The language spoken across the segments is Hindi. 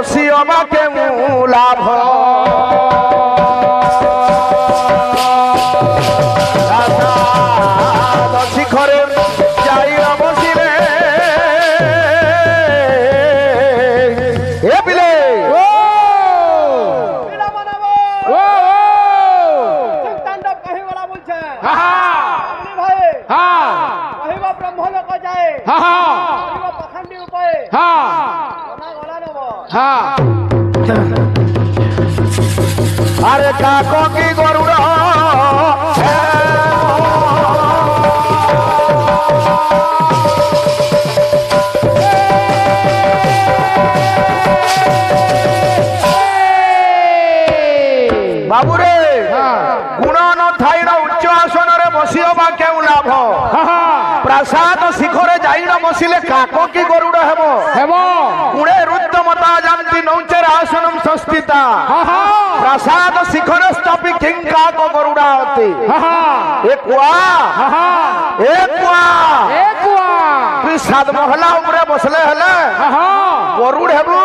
বসি আমাকে লাভ শিখরে যাই বসিলে এ বিলে আরে কাক কি গরুড় বাবুরে গুণ নথাই উচ্চ আসনরে বসিবা কেউ লাভ প্রাসাদ শিখরে যাই বসিলে কাক কি গরুড় হেব গুণে রুদ্রমতা জানতি নৌচের আসনম সস্তিতা প্রাসাদ শিখরে স্থাপি কিং কাক গরুড়া অতি এ কুয়া তুই সাত মহলা উপরে বসলে হলে গরুড় হেবু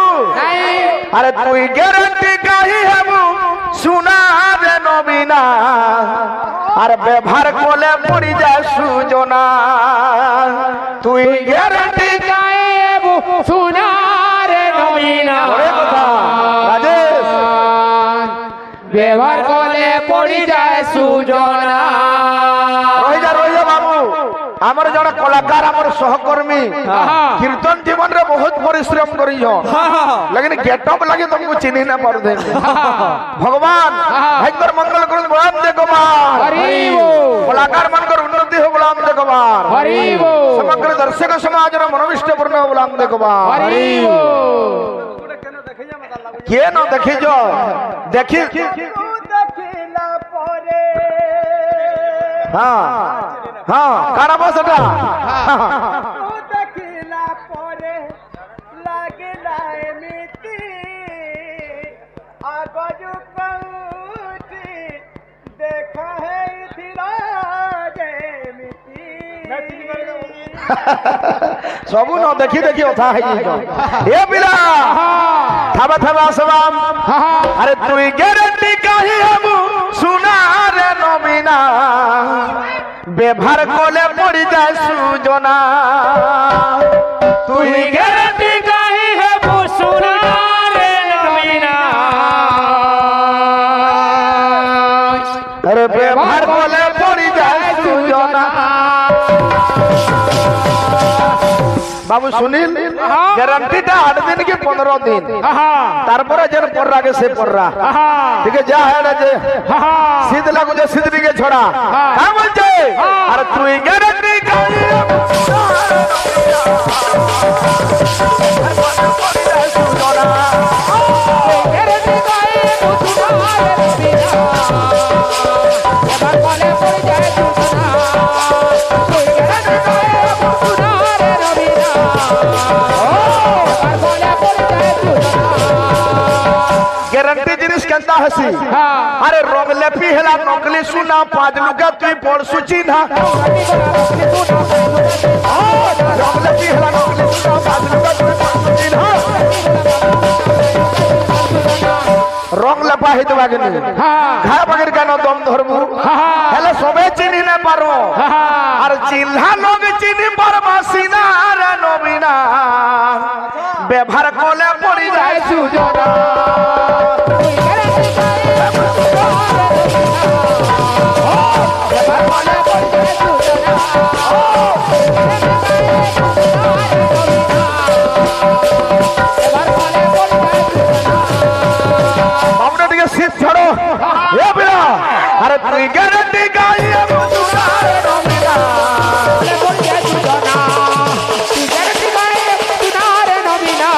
আরে তুই গ্যারান্টি কাহি হেবু সুনা রে নবীনা আর ব্যবহার করলে পড়ি যায় সুজনা তুই গ্যারান্টি গায়েবু সুনা রে নবীনা রাজেশ ব্যবহার করলে পড়ি যায় সুজনা রহিজা বাবু আমার জন কলাকার আমার সহকর্মী কীর্তন জীবন রে বহুত পরিশ্রম করিছ लेकिन गेटअप लगे तुमको चिन्ह ना पड़ दे भगवान भाग्यर मंगल करो गुलाम दे कुमार कलाकार मनकर उन्नति हो गुलाम दे कुमार समग्र दर्शक समाज रो मनोविष्ट पूर्ण गुलाम दे कुमार के न देखि जो देखि देखिला परे हां हां काराबो सटा देखिला परे लागला एमिति आगजु कौटी देखा है धीराजे एमिति सबु न देखि देखि अथा है ए बिला थाबा थाबा सबाम अरे तुई ग्यारंटी काहे हम सुना रे नबीना व्यवहार कोले पड़ी जाए सुजना तुई ग्यारंटी काहे हम सुना रे नबीना अरे व्यवहार कोले पड़ी जाए सुजना बाबू सुनील ग्यारंटी टा 8 दिन के 15 दिन तारपरे जन पर्रा के से पर्रा ठीक है जा है ना जे सीध लागो जे सीध के छोड़ा का बोल जे अरे तू ग्यारंटी का ग्यारंटी जिनिस केंता हसी अरे रोग लेपी हेला नकली सुना पाज लुगा तुई पड़ सुची ना रोग लेपी हेला नकली सुना पाज लुगा तुई पड़ सुची ना रंग लेपा हित बागनी घा बगर का न दम धरबू हेले सबे चिनी न पारो और चिल्हा लोग चिनी परमा सीना रे नबीना व्यवहार कोले पड़ी जाए सुजना अरे तू गारंटी गाई अब सुनारे नबीना बोल के सुजना तू गारंटी गाई सुनारे नबीना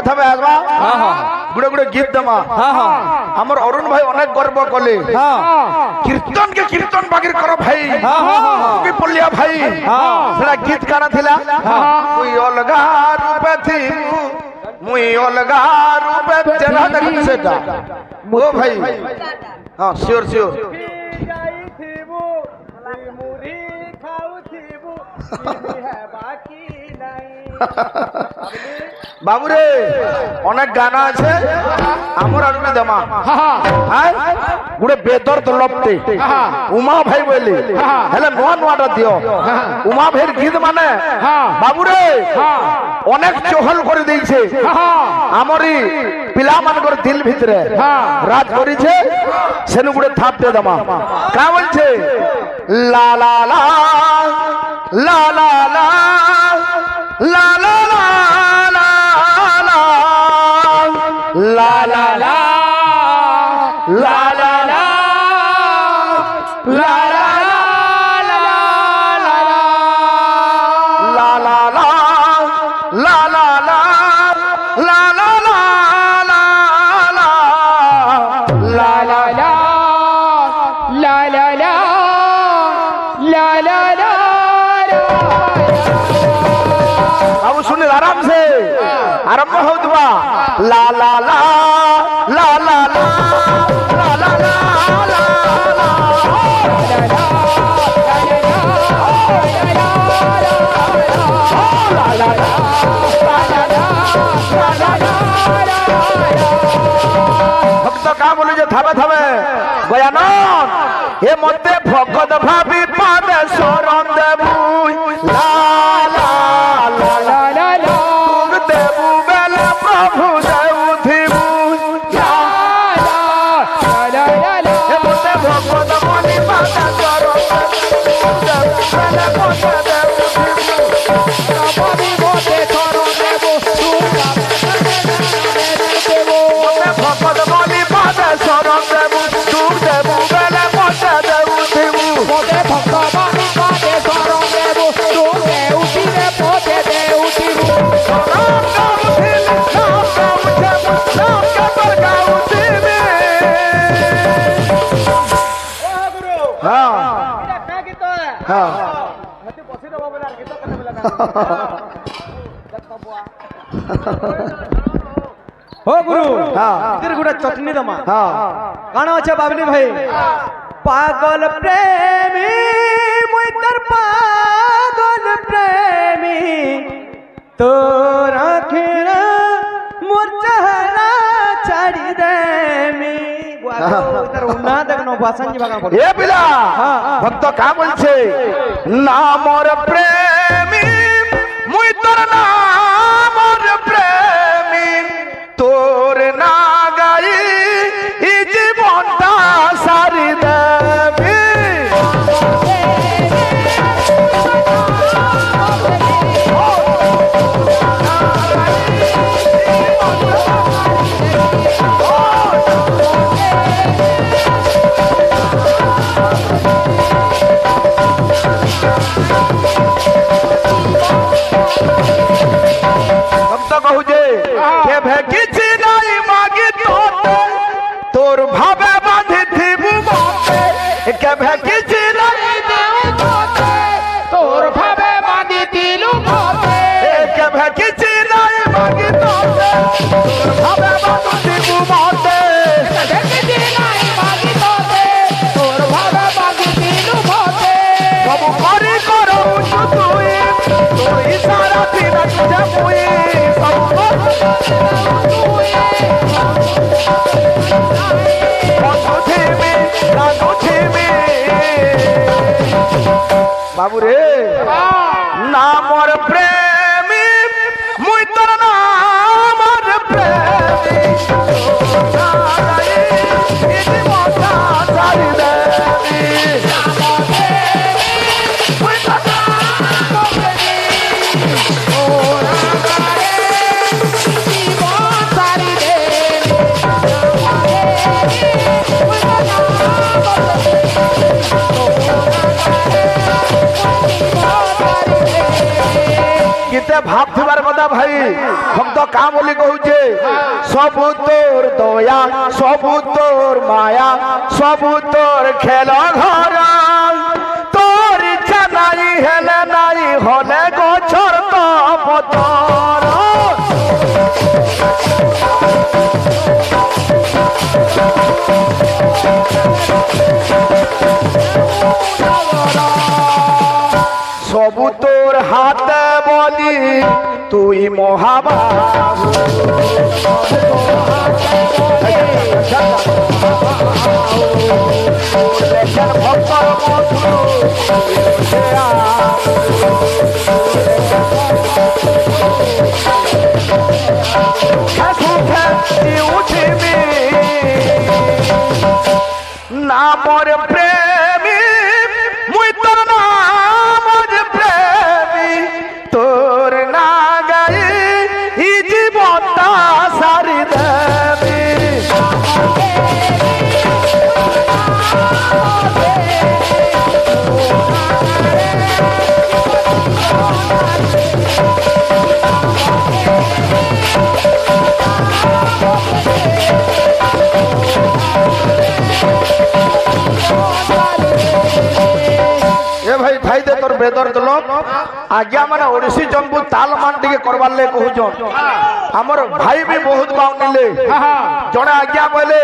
থাবে থাবে আসবা হ্যাঁ হ্যাঁ গুড়ে গুড়ে গীত দেমা হ্যাঁ হ্যাঁ আমার অরুণ ভাই অনেক গর্ব কলে হ্যাঁ কীর্তন কে কীর্তন বাগির করো ভাই হ্যাঁ, হ্যাঁ, হ্যাঁ। কি পল্লিয়া ভাই হ্যাঁ। সেটা গীত কানা থিলা তুই অলগা রূপে থিবু মুই অলগা রূপে চেনা দেখুন সেটা ও ভাই হ্যাঁ শিওর শিওর বাবুরে অনেক গানা আছে আমার আলুনে দেমা হ্যাঁ গুড়ে বেদর তো লপতে উমা ভাই বলি হেলে নোয়া নোয়াটা দিও উমা ভাইয়ের গীত মানে বাবুরে অনেক চহল করে দিয়েছে আমারই পিলা মানকর দিল ভিতরে রাজ করেছে সেনু গুড়ে থাপ দিয়ে দেমা কা বলছে লা লা লা লা লা লা লা লা লা লা লা লা লা লা লা লা লা आराम से आरंभ हो दुआ ला ला ला ला ला ला ला ला ला भक्त का बोले जे थावे थावे गयानन हे मते भगत भाबी पादे शरण देबु ला ला ला ला देबु बेले प्रभु देउ थिबु ला ला हे मते भगत मनि पादे शरण देबु बेले प्रभु देउ थिबु प्रभु मोते शरण देबु भगत मनि पादे शरण देबु दुख देबु बेले पछे देउ थिबु मोते भगत मनि पादे शरण देबु दुख देउ थिबे पछे देउ थिबु नाम गाउ थिबे नाम गाउ थिबे नाम के पर गाउ थिबे ओ गुरु हां एटा का गीत हां हते पछे देबो बेला गीत कते बेला हो गुरु हां इधर गुड़ा चटनी दमा हां गाना अच्छा बाबली भाई पागल प्रेमी मुई तर पागल प्रेमी तोरा खेरा मोर चेहरा छाड़ी देमी इधर उन्ना देखनो भाषण जी भागा बोल ए पिला भक्त का बोलছে না মোর প্রেমী মুই তোর না মোর প্রেমী তোর না গাই ই জীবনটা সারি দেবি भक्त कहू जे के भे किछि নাই মাগি তোতে তোর ভাবে বাঁধি থিবু মতে के भे किछि নাই দেউ তোতে তোর ভাবে বাঁধি দিলু মতে के भे किछि নাই মাগি তোতে তোর ভাবে বাঁধি থিবু মতে দেখি নাই বাঁধি তোতে তোর ভাবে বাঁধি দিলু মতে সব করি করু তুই তোর ইশারা দিন যে মুই সব बाबू रे ना मोर प्रेमी मुई तोर ना मोर प्रेमी ভাব থিবার কথা ভাই ভক্ত কা বলি কହୁছে সবু তোর দয়া সবু তোর মায়া সবু তোর খেল ঘর তোর ইচ্ছা নাই হেলে নাই হলে গছর তো পতর সবু তোর হাতে বলি তুই মহাবাবু ভক্তর মধুর উঠিবি নামর প্রেমী মুই তোর নামর প্রেমী তোর না গাই ই জীবনটা সারি দেবী ए भाई भाई दे तोर बेदर दलो आज्ञा माने ओडिसी जंबू ताल मान टिके करबार ले कहउजन हमर भाई भी बहुत बाउनिले जणे आज्ञा बोले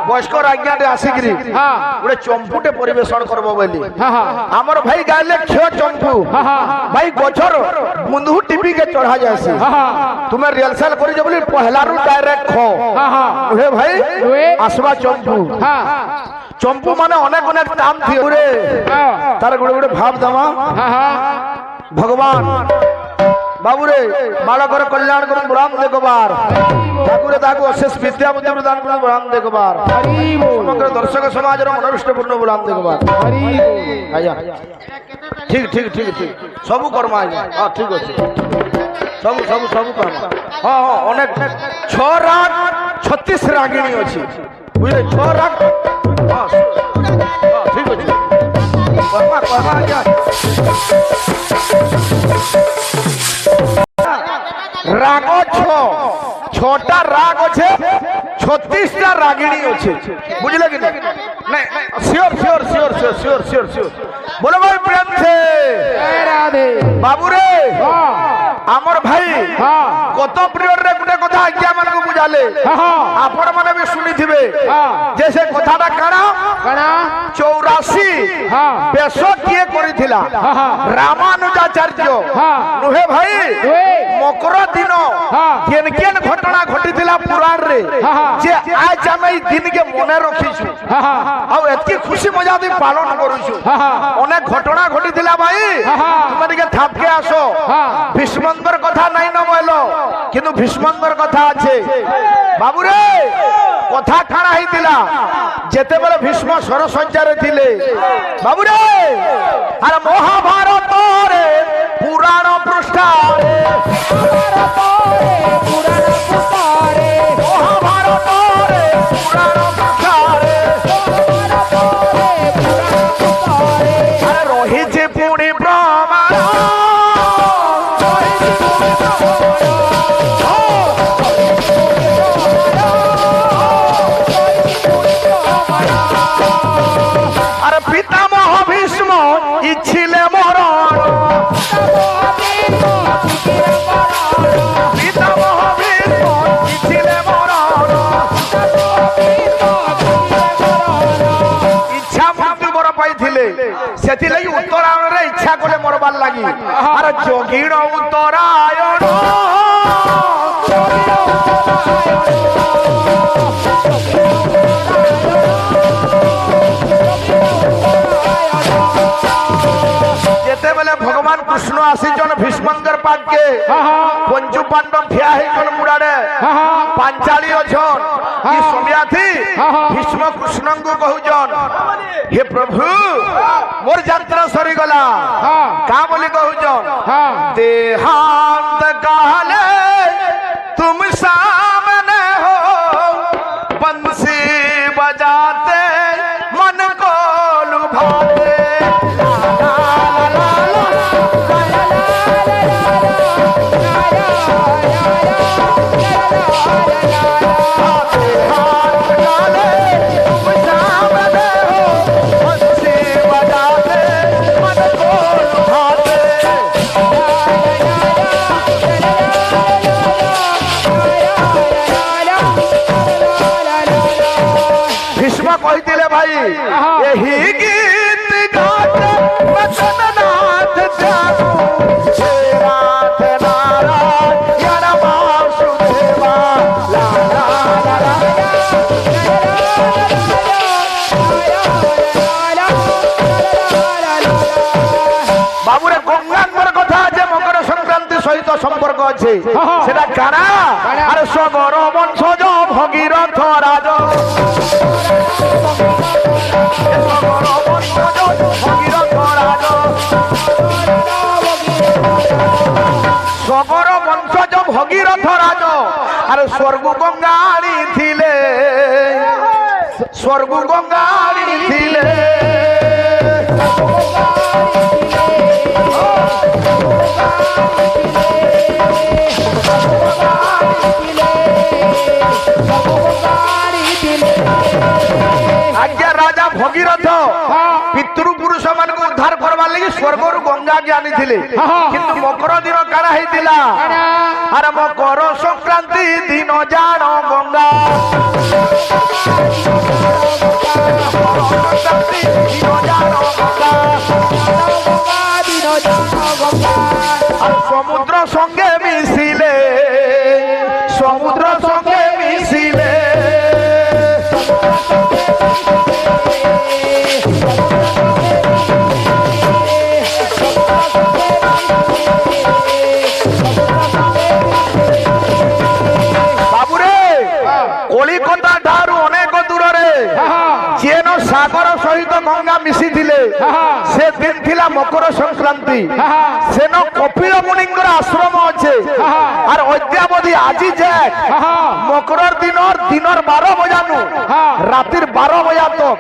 बयस्कर आज्ञा दे आसीगिरी गोटे चंपूटे परिवेशन करबो बोली हमर भाई गाले क्ष चंपू भाई गछर मुंदू टिपी के चढ़ा जायसी तुमे रिहर्सल करि जे बोली पहला रु डायरेक्ट खो हे भाई आसवा चंपू चंपू माने अनेक अनेक नाम थी रे तार गुड़े गुड़े भाव दमा भगवान बाबू रे बालकर कल्याण कर बुराम देखबार ठाकुर ताको अशेष विद्या बुद्धि प्रदान कर बुराम देखबार समग्र दर्शक समाज रो मनोविष्ट पूर्ण बुराम देखबार आया ठीक ठीक ठीक ठीक सब कर्मा हां ठीक अछि सब सब सब कर्मा हां हां अनेक 6 राग 36 रागिणी अछि बुझे 6 राग हां ठीक अछि कर्मा कर्मा आज्ञा राग छोटा राग अच्छे 36टा रागिणी अच्छे बुझले कि नहीं sure sure sure sure sure sure sure बोलो भाई प्रेम से राधे बाबू रे आमर भाई कत पिरियड रे गुटे कथा आज्ञा मन को बुझाले आपण माने भी सुनी थिबे जैसे कथाटा काना 84 बेश किए करिथिला रामानुजाचार्य नुहे भाई मकर दिन केन केन घटना घटिथिला पुराण रे जे आज हम ई दिन के मने रखिछु आ एतकी खुशी मजा दे पालन करूछु अनेक घटना घटिथिला भाई तुम के थापके आसो भीष्मंकर कथा नहीं न बोलो किंतु भीष्मंकर कथा আছে बाबू रे कथा काना हितिला जेते बेले भीष्म सरसज्जा रे थिले बाबू रे अरे महाभारत रे पुराण पृष्ठा रे महाभारत रे पुराण पृष्ठा रे अरे रोहित पुणी प्रमाण सेति लगी उत्तरायण रे इच्छा कोले मरबार लागी अरे जोगीण उत्तरायण जेते बेले भगवान कृष्ण आसीजन भीष्मंकर पाद के पंचु पांडव ठिया हे जन मुडाडे पांचाली अछन ई सोमिया थी भीष्म कृष्ण को कहउजन हे प्रभु मोर यात्रा सरी गला का बोली कहउजन देहांत काले तुम सामने हो बंसी बजाते मन को लुभाते ভীষ্ম কইতিলে ভাই এহি গীত গাতে বচননাথ জানু হে রাধ নারায়ণ বাসুদেবা লা লা লা লা বাবুরে গঙ্গাঙ্গর কথা আছে মকর সংক্রান্তি সহিত সম্পর্ক আছে সেটা কারা আর সগর বংশজ ভগীরথ রাজ সগর বংশজ ভগীরথ রাজ সগর বংশজ ভগীরথ রাজ আর স্বর্গ গঙ্গাড়ি থিলে স্বর্গ গঙ্গাড়ি থিলে আজ্ঞা রাজা ভগীরথ পিতৃপুরুষ মানুষ উদ্ধার করবার লাগি স্বর্গর গঙ্গাকে আনিଥିଲେ কিন্তু মকর দিন কাଣା হইতিলা আর মকর সংক্রান্তি দিন জাণ গঙ্গা সংক্রান্তি দিন জাণ গঙ্গা আর সমুদ্র সঙ্গে মিশিলে সমুদ্র সঙ্গে মিশিলে বাবুরে কলিকতা ঠারু অনেক দূরে যেন সাগর সহিত গঙ্গা মিশিলে সে দিন ଥିଲା মকর সংক্রান্তি সেন কপিল মুনিঙ্কর আশ্রম আছে আর অদ্যাবধি আজি যাক মকরর দিনর 12 বজানু রাতির 12 বজা তক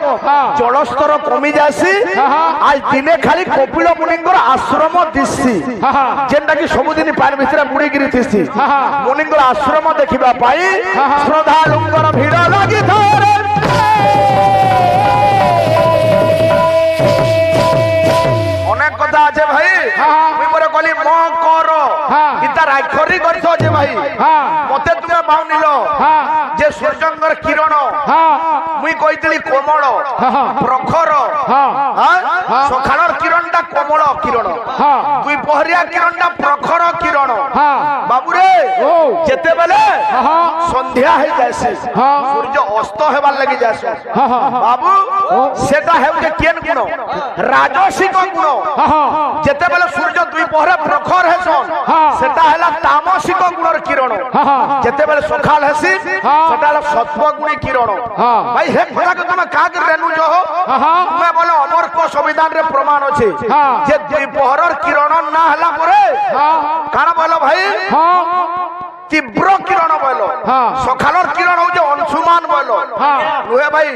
জলস্তর কমি যাসি আজ দিনে খালি কপিল মুনিঙ্কর আশ্রম দিছি যেটা কি ସବୁদিন পানি ভিতরে বুড়িগিরি থিছি মুনিঙ্কর আশ্রম দেখিবা পাই শ্রদ্ধালুঙ্কর ভিড় লাগি ধরে অনেক কথা আছে ভাই আমি পরে কলি মকর ইতার আক্ষরিক অর্থ আছে ভাই মতে তুমি বাউনিল যে সূর্যঙ্কর কিরণ মুই কইতলি কোমল প্রখর সকালর কিরণটা কোমল কিরণ দুই পহরিয়া কিরণটা প্রখর কিরণ বাবুরে যেতেবেলে সন্ধ্যা হয়ে যাইছে সূর্য অস্ত হেবার লাগি যাইছে বাবু সেটা হেউছে কেন গুণ রাজসিক গুণ যেতেবেলে সূর্য দুই পহরে প্রখর হেসন সেটা হেলা তামসিক গুণর কিরণ যেতেবেলে সকাল হেসি সেটা হেলা সত্ব গুণী কিরণ ভাই হে কথাকে তুমি কাকে রেনুছ তুমি বলে অমর্ক সংবিধান রে প্রমাণ আছে যে দুই পহরর কিরণ না হেলা পরে কারণ বলো ভাই তীব্র কিরণ বল সকালর কিরণ হচ্ছে অংশুমান বল নুহে ভাই